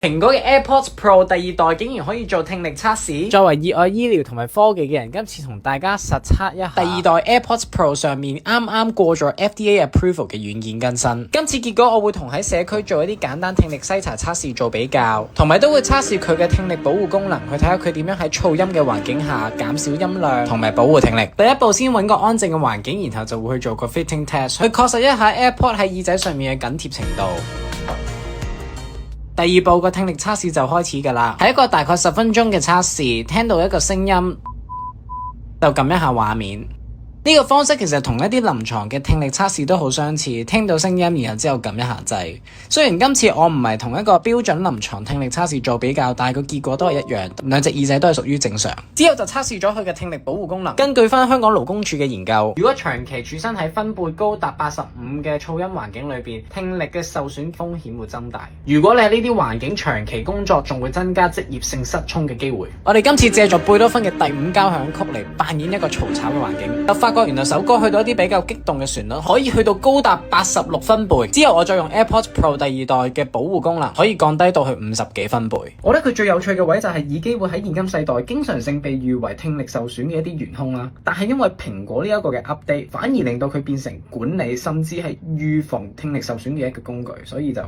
蘋果嘅 AirPods Pro 第二代竟然可以做聽力測試。作為熱愛醫療同埋科技嘅人，今次同大家實測一下第二代 AirPods Pro 上面啱啱過咗 FDA Approval 嘅軟件更新。今次結果我會同喺社區做一啲簡單聽力篩查測試做比較，同埋都會測試佢嘅聽力保護功能，去睇下佢點樣喺噪音嘅環境下減少音量同埋保護聽力。第一步先揾個安靜嘅環境，然後就會去做個 fitting test，去確實一下 AirPod 喺耳仔上面嘅緊貼程度。第二步個聽力測試就開始㗎啦，係一個大概10分鐘嘅測試，聽到一個聲音就撳一下畫面。呢個方式其實同一啲臨床嘅聽力測試都好相似，聽到聲音然後之後撳一下掣。雖然今次我唔係同一個標準臨床聽力測試做比較，但係個結果都係一樣，兩隻耳仔都係屬於正常。之後就測試咗佢嘅聽力保護功能。根據翻香港勞工處嘅研究，如果長期處身喺分貝高達85嘅噪音環境裏邊，聽力嘅受損風險會增大。如果你喺呢啲環境長期工作，仲會增加職業性失聰嘅機會。我哋今次借助貝多芬嘅第5交響曲嚟扮演一個嘈吵嘅環境，就發覺原來首歌去到一啲比較激動嘅旋律，可以去到高達86分貝。之後我再用 AirPods Pro 第二代嘅保護功能，可以降低到去50幾分貝。我覺得佢最有趣嘅位就係耳機會喺現今世代經常性被譽為聽力受損嘅一啲元兇啦。但係因為蘋果呢一個嘅 update，反而令到佢變成管理甚至係預防聽力受損嘅一個工具，所以就